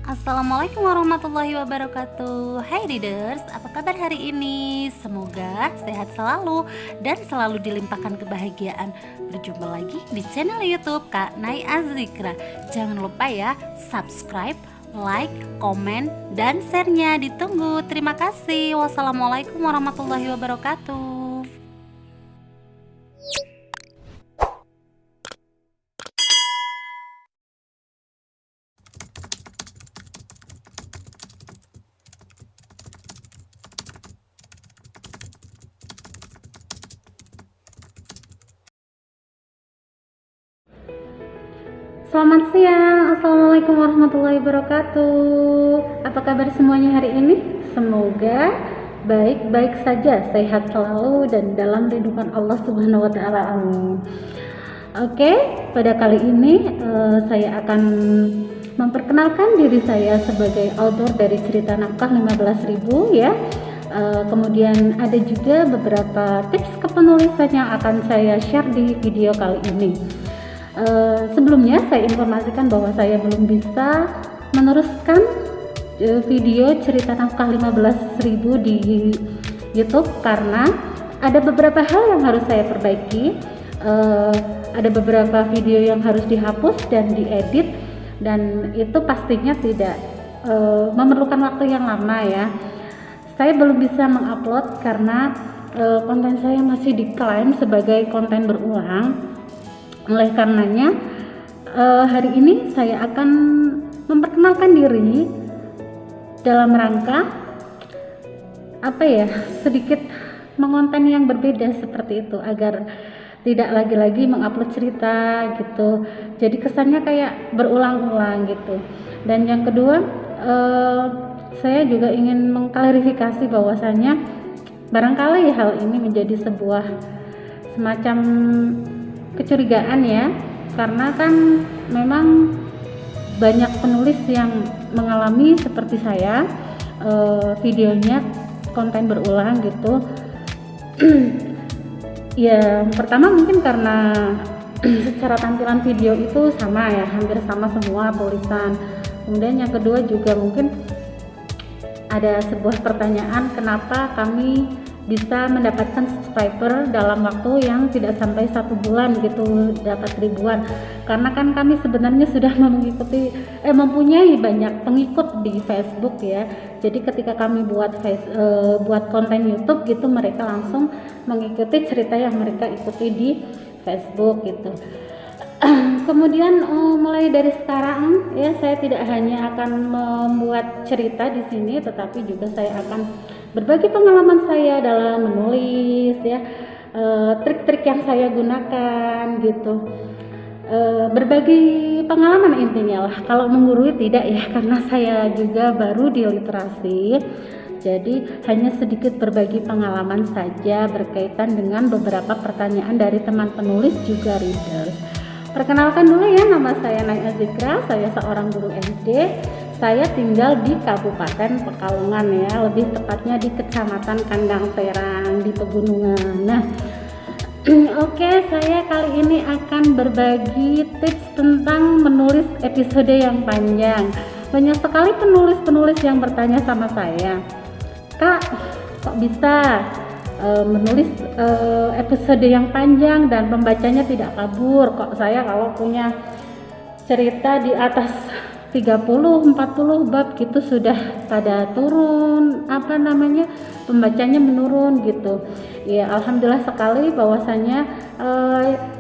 Assalamualaikum warahmatullahi wabarakatuh. Hai readers, apa kabar hari ini? Semoga sehat selalu dan selalu dilimpahkan kebahagiaan. Berjumpa lagi di channel YouTube Kak Nay Azikra. Jangan lupa ya, subscribe, like, komen, dan share-nya ditunggu. Terima kasih. Wassalamualaikum warahmatullahi wabarakatuh. Selamat siang, Assalamualaikum warahmatullahi wabarakatuh. Apa kabar semuanya hari ini? Semoga baik-baik saja, sehat selalu dan dalam lindungan Allah Subhanahu wa Ta'ala. Amin. Oke, pada kali ini saya akan memperkenalkan diri saya sebagai author dari cerita nafkah 15.000 ya. Kemudian ada juga beberapa tips kepenulisan yang akan saya share di video kali ini. Sebelumnya saya informasikan bahwa saya belum bisa meneruskan video cerita nafkah 15.000 di YouTube karena ada beberapa hal yang harus saya perbaiki. Ada beberapa video yang harus dihapus dan diedit, dan itu pastinya tidak memerlukan waktu yang lama ya. Saya belum bisa mengupload karena konten saya masih diklaim sebagai konten berulang. Oleh karenanya hari ini saya akan memperkenalkan diri dalam rangka sedikit mengonten yang berbeda seperti itu, agar tidak lagi-lagi mengupload cerita gitu, jadi kesannya kayak berulang-ulang gitu. Dan yang kedua, saya juga ingin mengklarifikasi bahwasanya barangkali hal ini menjadi sebuah semacam kecurigaan ya, karena kan memang banyak penulis yang mengalami seperti saya, videonya konten berulang gitu. Ya, pertama mungkin karena secara tampilan video itu sama ya, hampir sama semua tulisan. Kemudian yang kedua juga mungkin ada sebuah pertanyaan, kenapa kami bisa mendapatkan subscriber dalam waktu yang tidak sampai 1 bulan gitu dapat ribuan, karena kan kami sebenarnya sudah mempunyai banyak pengikut di Facebook ya. Jadi ketika kami buat konten YouTube gitu, mereka langsung mengikuti cerita yang mereka ikuti di Facebook gitu. Kemudian mulai dari sekarang ya, saya tidak hanya akan membuat cerita di sini, tetapi juga saya akan berbagi pengalaman saya dalam menulis ya, trik-trik yang saya gunakan gitu, berbagi pengalaman intinya lah. Kalau menggurui tidak ya, karena saya juga baru di literasi, jadi hanya sedikit berbagi pengalaman saja berkaitan dengan beberapa pertanyaan dari teman penulis juga readers. Perkenalkan dulu ya, nama saya Nay Azikra, saya seorang guru SD. Saya tinggal di Kabupaten Pekalongan ya, lebih tepatnya di Kecamatan Kandang Serang di pegunungan. Nah, oke, saya kali ini akan berbagi tips tentang menulis episode yang panjang. Banyak sekali penulis-penulis yang bertanya sama saya, Kak, kok bisa menulis episode yang panjang dan pembacanya tidak kabur? Kok saya kalau punya cerita di atas 30-40 bab gitu sudah pada turun pembacanya menurun gitu ya. Alhamdulillah sekali bahwasanya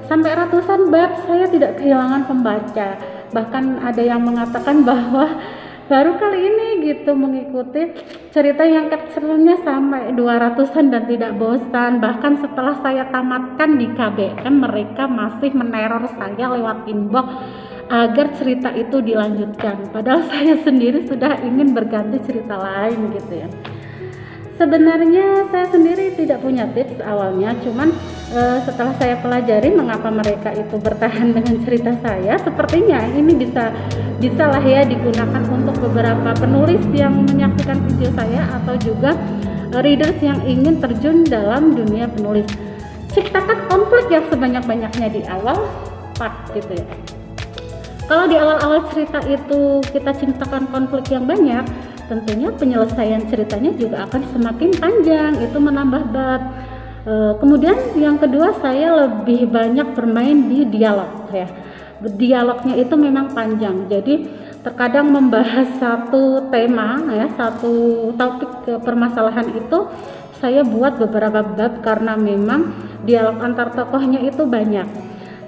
sampai ratusan bab saya tidak kehilangan pembaca. Bahkan ada yang mengatakan bahwa baru kali ini gitu mengikuti cerita yang sebelumnya sampai 200-an dan tidak bosan. Bahkan setelah saya tamatkan di KBM, mereka masih meneror saya lewat inbox agar cerita itu dilanjutkan, padahal saya sendiri sudah ingin berganti cerita lain gitu ya. Sebenarnya saya sendiri tidak punya tips awalnya, cuman setelah saya pelajari mengapa mereka itu bertahan dengan cerita saya, sepertinya ini bisa lah ya digunakan untuk beberapa penulis yang menyaksikan video saya atau juga readers yang ingin terjun dalam dunia penulis. Ciptakan konflik yang sebanyak-banyaknya di awal, gitu ya. Kalau di awal-awal cerita itu kita ciptakan konflik yang banyak, tentunya penyelesaian ceritanya juga akan semakin panjang, itu menambah bab. Kemudian yang kedua, saya lebih banyak bermain di dialog ya. Dialognya itu memang panjang, jadi terkadang membahas satu tema ya, satu topik permasalahan itu saya buat beberapa bab karena memang dialog antar tokohnya itu banyak,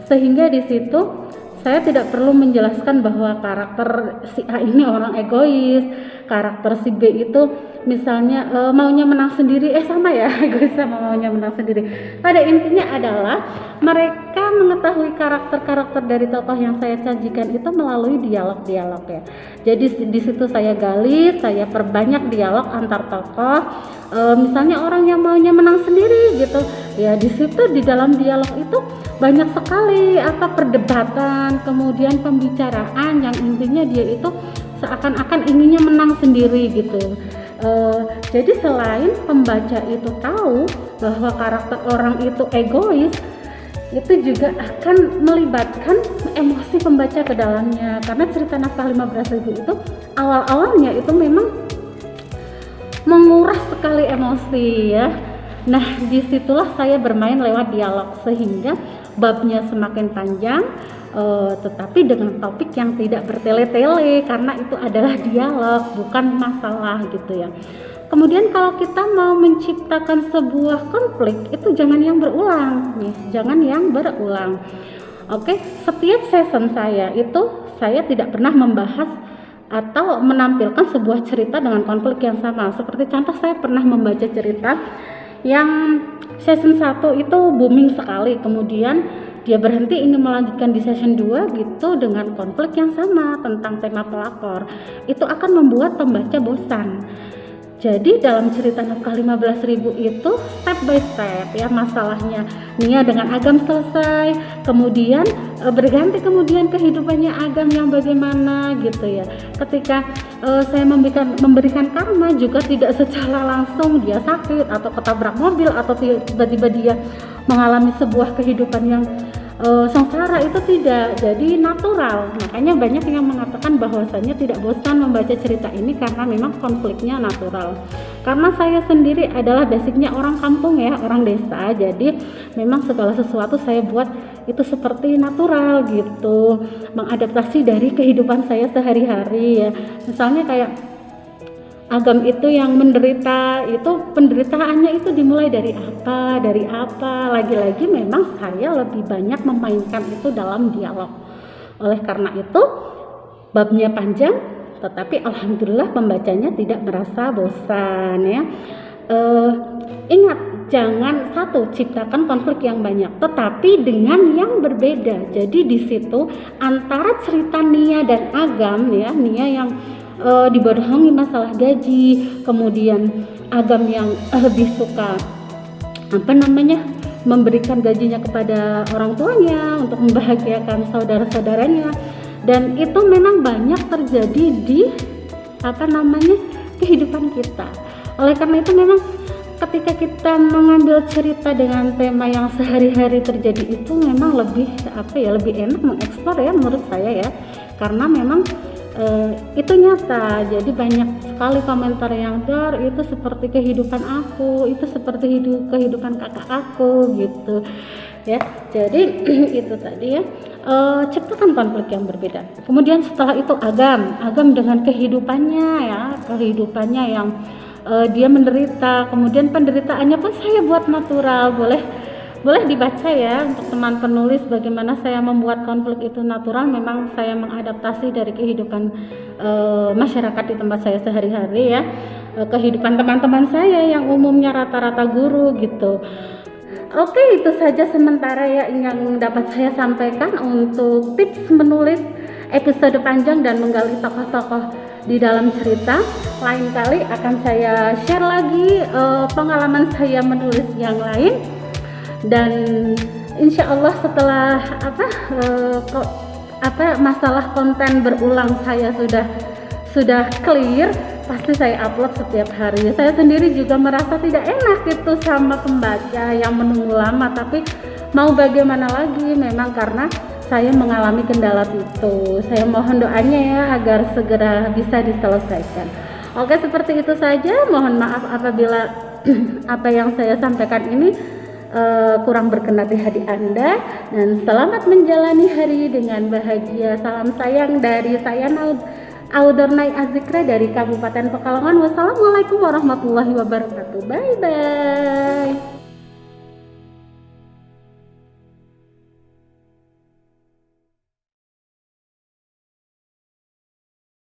sehingga di situ saya tidak perlu menjelaskan bahwa karakter si A ini orang egois, karakter si B itu misalnya maunya menang sendiri, sama ya, egois sama maunya menang sendiri. Pada intinya adalah mereka mengetahui karakter-karakter dari tokoh yang saya sajikan itu melalui dialog-dialog ya. Jadi di situ saya gali, saya perbanyak dialog antar tokoh. Misalnya orang yang maunya menang sendiri gitu, ya di situ di dalam dialog itu banyak sekali perdebatan, kemudian pembicaraan yang intinya dia itu seakan-akan inginnya menang sendiri gitu. Jadi selain pembaca itu tahu bahwa karakter orang itu egois, itu juga akan melibatkan emosi pembaca ke dalamnya, karena cerita Nafkah 15.000 itu awal-awalnya itu memang menguras sekali emosi ya. Nah, disitulah saya bermain lewat dialog sehingga babnya semakin panjang, tetapi dengan topik yang tidak bertele-tele karena itu adalah dialog, bukan masalah gitu ya. Kemudian kalau kita mau menciptakan sebuah konflik itu jangan yang berulang nih, jangan yang berulang. Oke, setiap season saya itu saya tidak pernah membahas atau menampilkan sebuah cerita dengan konflik yang sama. Seperti contoh, saya pernah membaca cerita yang season 1 itu booming sekali, kemudian dia berhenti ingin melanjutkan di season 2 gitu dengan konflik yang sama tentang tema pelakor. Itu akan membuat pembaca bosan. Jadi dalam cerita Nafkah 15.000 itu step by step ya, masalahnya Nia dengan Agam selesai, kemudian berganti kemudian kehidupannya Agam yang bagaimana gitu ya. Ketika saya memberikan karma juga tidak secara langsung dia sakit atau ketabrak mobil atau tiba-tiba dia mengalami sebuah kehidupan yang sengsara, itu tidak, jadi natural. Makanya banyak yang mengatakan bahwasanya tidak bosan membaca cerita ini karena memang konfliknya natural. Karena saya sendiri adalah basicnya orang kampung ya, orang desa, jadi memang segala sesuatu saya buat itu seperti natural gitu, mengadaptasi dari kehidupan saya sehari-hari ya. Misalnya kayak Agam itu yang menderita, itu penderitaannya itu dimulai dari apa, lagi-lagi memang saya lebih banyak memainkan itu dalam dialog. Oleh karena itu babnya panjang, tetapi alhamdulillah pembacanya tidak merasa bosan ya. Ingat, jangan ciptakan konflik yang banyak, tetapi dengan yang berbeda. Jadi di situ antara cerita Nia dan Agam ya, Nia yang dibodohi masalah gaji, kemudian Agam yang lebih suka memberikan gajinya kepada orang tuanya untuk membahagiakan saudara-saudaranya, dan itu memang banyak terjadi di kehidupan kita. Oleh karena itu memang ketika kita mengambil cerita dengan tema yang sehari-hari terjadi itu memang lebih enak mengeksplor ya menurut saya ya, karena memang itu nyata. Jadi banyak sekali komentar yang itu seperti kehidupan aku, itu seperti kehidupan kakak aku gitu ya. Jadi itu tadi ya, ciptakan konflik yang berbeda. Kemudian setelah itu Agam dengan kehidupannya yang dia menderita, kemudian penderitaannya pun saya buat natural. Boleh dibaca ya untuk teman penulis bagaimana saya membuat konflik itu natural. Memang saya mengadaptasi dari kehidupan masyarakat di tempat saya sehari-hari ya, kehidupan teman-teman saya yang umumnya rata-rata guru gitu. Oke, itu saja sementara ya yang dapat saya sampaikan untuk tips menulis episode panjang dan menggali tokoh-tokoh di dalam cerita. Lain kali akan saya share lagi pengalaman saya menulis yang lain. Dan insya Allah setelah masalah konten berulang saya sudah clear, pasti saya upload setiap hari. Saya sendiri juga merasa tidak enak itu sama pembaca yang menunggu lama, tapi mau bagaimana lagi, memang karena saya mengalami kendala itu. Saya mohon doanya ya agar segera bisa diselesaikan. Oke, seperti itu saja. Mohon maaf apabila apa yang saya sampaikan ini kurang berkenan di hati Anda, dan selamat menjalani hari dengan bahagia. Salam sayang dari saya Audornai Azikra dari Kabupaten Pekalongan. Wassalamualaikum warahmatullahi wabarakatuh. Bye bye.